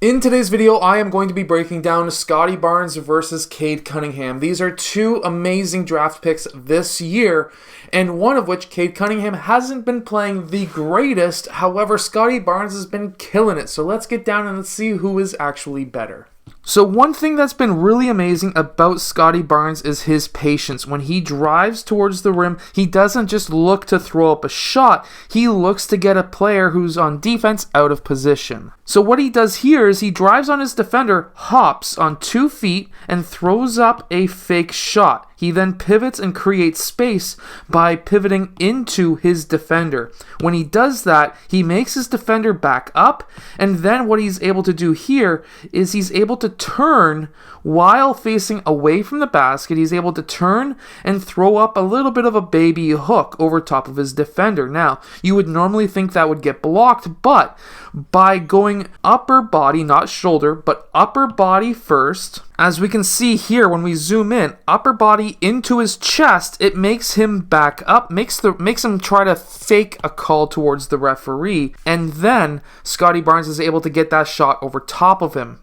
In today's video, I am going to be breaking down Scottie Barnes versus Cade Cunningham. These are two amazing draft picks this year, and one of which, Cade Cunningham, hasn't been playing the greatest. However, Scottie Barnes has been killing it. So let's get down and let's see who is actually better. So one thing that's been really amazing about Scottie Barnes is his patience. When he drives towards the rim, he doesn't just look to throw up a shot. He looks to get a player who's on defense out of position. So what he does here is he drives on his defender, hops on 2 feet, and throws up a fake shot. He then pivots and creates space by pivoting into his defender. When he does that, he makes his defender back up, and then what he's able to do here is he's able to turn while facing away from the basket. He's able to turn and throw up a little bit of a baby hook over top of his defender. Now, you would normally think that would get blocked, but by going upper body, not shoulder, but upper body first, as we can see here when we zoom in, upper body into his chest, it makes him back up, makes him try to fake a call towards the referee, and then Scottie Barnes is able to get that shot over top of him.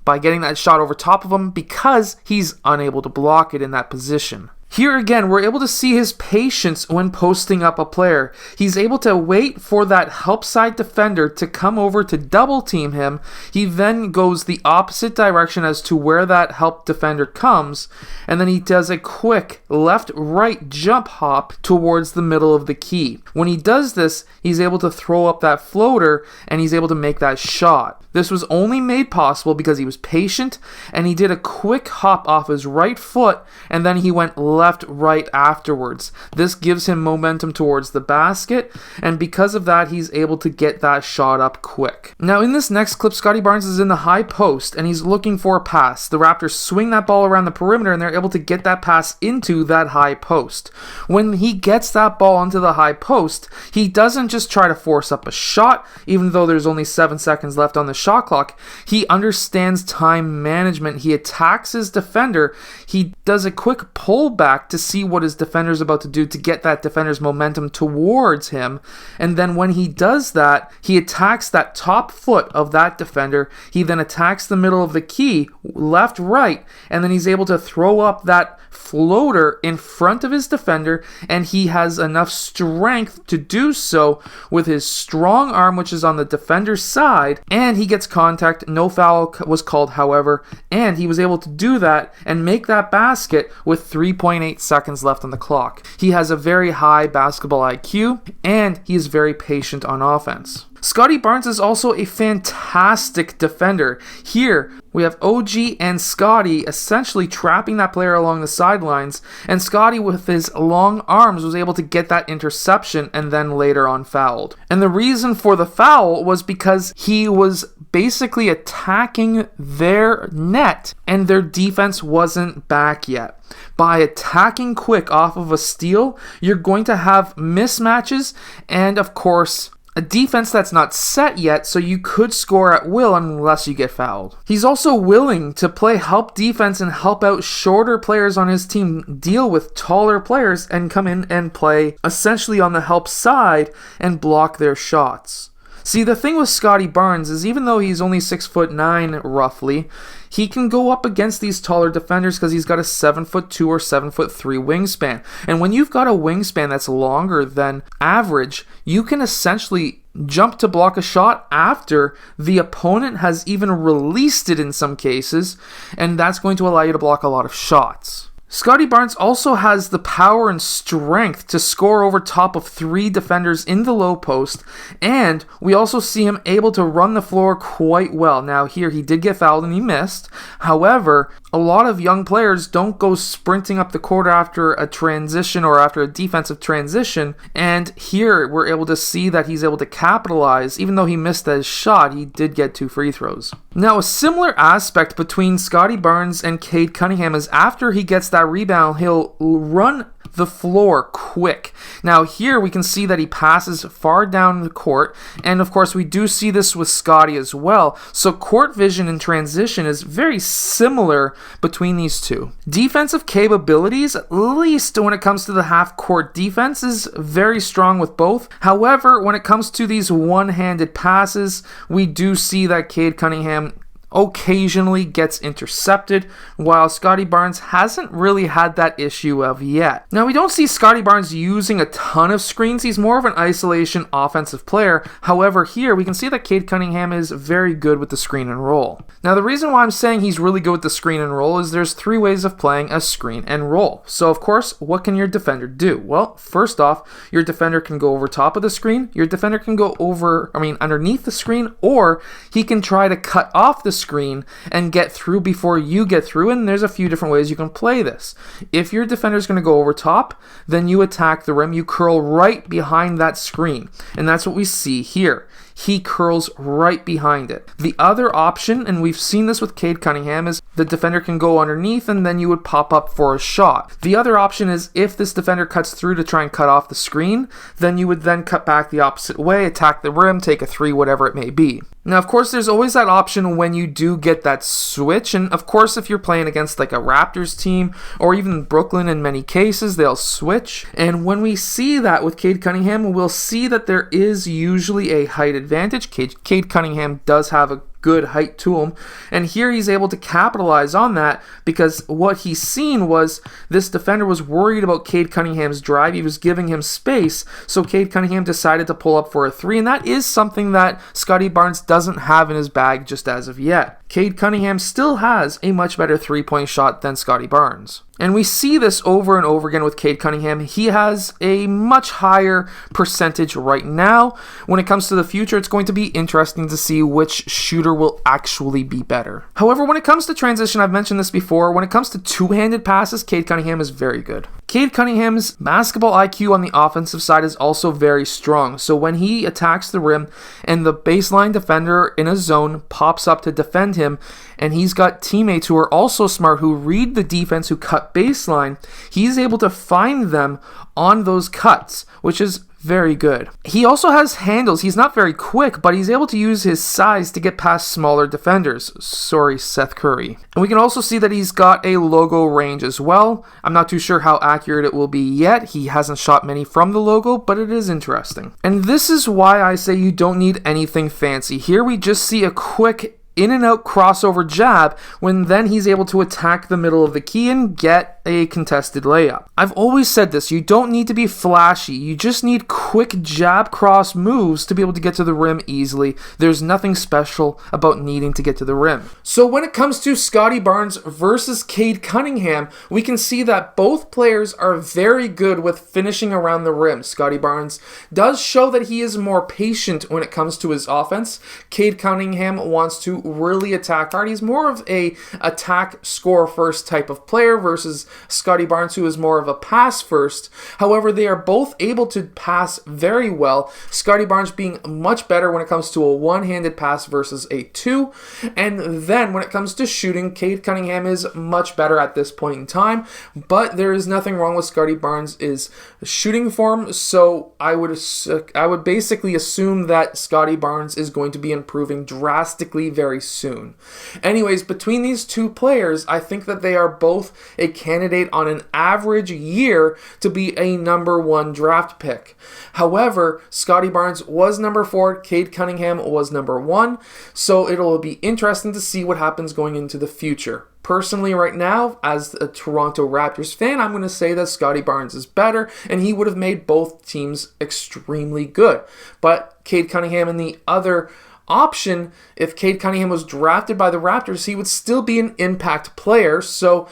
By getting that shot over top of him because he's unable to block it in that position. Here again, we're able to see his patience when posting up a player. He's able to wait for that help side defender to come over to double team him. He then goes the opposite direction as to where that help defender comes, and then he does a quick left-right jump hop towards the middle of the key. When he does this, he's able to throw up that floater, and he's able to make that shot. This was only made possible because he was patient, and he did a quick hop off his right foot, and then he went left-right afterwards. This gives him momentum towards the basket, and because of that, he's able to get that shot up quick. Now, in this next clip, Scottie Barnes is in the high post, and he's looking for a pass. The Raptors swing that ball around the perimeter, and they're able to get that pass into that high post. When he gets that ball into the high post, he doesn't just try to force up a shot, even though there's only 7 seconds left on the shot clock. He understands time management. He attacks his defender. He does a quick pullback to see what his defender's about to do to get that defender's momentum towards him. And then when he does that, he attacks that top foot of that defender. He then attacks the middle of the key, left, right, and then he's able to throw up that floater in front of his defender, and he has enough strength to do so with his strong arm, which is on the defender's side, and he gets contact. No foul was called, however, and he was able to do that and make that basket with 3.8 seconds left on the clock. He has a very high basketball IQ, and he is very patient on offense. Scottie Barnes is also a fantastic defender. Here, we have OG and Scottie essentially trapping that player along the sidelines, and Scottie with his long arms was able to get that interception and then later on fouled. And the reason for the foul was because he was basically attacking their net and their defense wasn't back yet. By attacking quick off of a steal, you're going to have mismatches and, of course, a defense that's not set yet, so you could score at will unless you get fouled. He's also willing to play help defense and help out shorter players on his team deal with taller players and come in and play essentially on the help side and block their shots. See, the thing with Scottie Barnes is even though he's only 6'9" roughly, he can go up against these taller defenders because he's got a 7'2" or 7'3" wingspan. And when you've got a wingspan that's longer than average, you can essentially jump to block a shot after the opponent has even released it in some cases, and that's going to allow you to block a lot of shots. Scottie Barnes also has the power and strength to score over top of 3 defenders in the low post, and we also see him able to run the floor quite well. Now here he did get fouled and he missed. However, a lot of young players don't go sprinting up the court after a transition or after a defensive transition, and here we're able to see that he's able to capitalize. Even though he missed his shot, he did get 2 free throws. Now a similar aspect between Scottie Barnes and Cade Cunningham is after he gets that rebound, he'll run the floor quick. Now here we can see that he passes far down the court, and of course we do see this with Scottie as well. So court vision and transition is very similar between these two. Defensive capabilities, at least when it comes to the half-court defense, is very strong with both. However, when it comes to these one-handed passes, we do see that Cade Cunningham occasionally gets intercepted, while Scottie Barnes hasn't really had that issue of yet. Now, we don't see Scottie Barnes using a ton of screens. He's more of an isolation offensive player. However, here we can see that Cade Cunningham is very good with the screen and roll. Now, the reason why I'm saying he's really good with the screen and roll is there's 3 ways of playing a screen and roll. So, of course, what can your defender do? Well, first off, your defender can go over top of the screen, your defender can go underneath the screen, or he can try to cut off the screen and get through before you get through, and there's a few different ways you can play this. If your defender is going to go over top, then you attack the rim, you curl right behind that screen, and that's what we see here. He curls right behind it. The other option, and we've seen this with Cade Cunningham, is the defender can go underneath and then you would pop up for a shot. The other option is if this defender cuts through to try and cut off the screen, then you would then cut back the opposite way, attack the rim, take a 3, whatever it may be. Now, of course, there's always that option when you do get that switch, and of course, if you're playing against like a Raptors team, or even Brooklyn in many cases, they'll switch. And when we see that with Cade Cunningham, we'll see that there is usually a height advantage. Cade Cunningham does have a good height to him, and here he's able to capitalize on that because what he's seen was this defender was worried about Cade Cunningham's drive. He was giving him space, so Cade Cunningham decided to pull up for a 3, and that is something that Scottie Barnes doesn't have in his bag just as of yet. Cade Cunningham still has a much better 3-point shot than Scottie Barnes. And we see this over and over again with Cade Cunningham. He has a much higher percentage right now. When it comes to the future, it's going to be interesting to see which shooter will actually be better. However, when it comes to transition, I've mentioned this before, when it comes to two-handed passes, Cade Cunningham is very good. Cade Cunningham's basketball IQ on the offensive side is also very strong. So when he attacks the rim and the baseline defender in a zone pops up to defend him, and he's got teammates who are also smart, who read the defense, who cut baseline, he's able to find them on those cuts, which is very good. He also has handles. He's not very quick, but he's able to use his size to get past smaller defenders. Sorry, Seth Curry. And we can also see that he's got a logo range as well. I'm not too sure how accurate it will be yet. He hasn't shot many from the logo, but it is interesting. And this is why I say you don't need anything fancy. Here we just see a quick in and out crossover jab when then he's able to attack the middle of the key and get a contested layup. I've always said this, you don't need to be flashy, you just need quick jab cross moves to be able to get to the rim easily. There's nothing special about needing to get to the rim. So when it comes to Scottie Barnes versus Cade Cunningham, we can see that both players are very good with finishing around the rim. Scottie Barnes does show that he is more patient when it comes to his offense. Cade Cunningham wants to really attack hard. He's more of a attack score first type of player versus Scottie Barnes, who is more of a pass first. However, they are both able to pass very well. Scottie Barnes being much better when it comes to a one-handed pass versus a 2. And then when it comes to shooting, Cade Cunningham is much better at this point in time, but there is nothing wrong with Scottie Barnes' shooting form, so I would basically assume that Scottie Barnes is going to be improving drastically very soon. Anyways, between these two players, I think that they are both a candidate on an average year to be a number 1 draft pick. However, Scottie Barnes was number 4, Cade Cunningham was number 1, so it'll be interesting to see what happens going into the future. Personally, right now, as a Toronto Raptors fan, I'm going to say that Scottie Barnes is better, and he would have made both teams extremely good. But Cade Cunningham in the other option, if Cade Cunningham was drafted by the Raptors, he would still be an impact player, so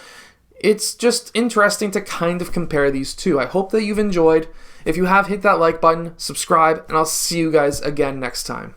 it's just interesting to kind of compare these two. I hope that you've enjoyed. If you have, hit that like button, subscribe, and I'll see you guys again next time.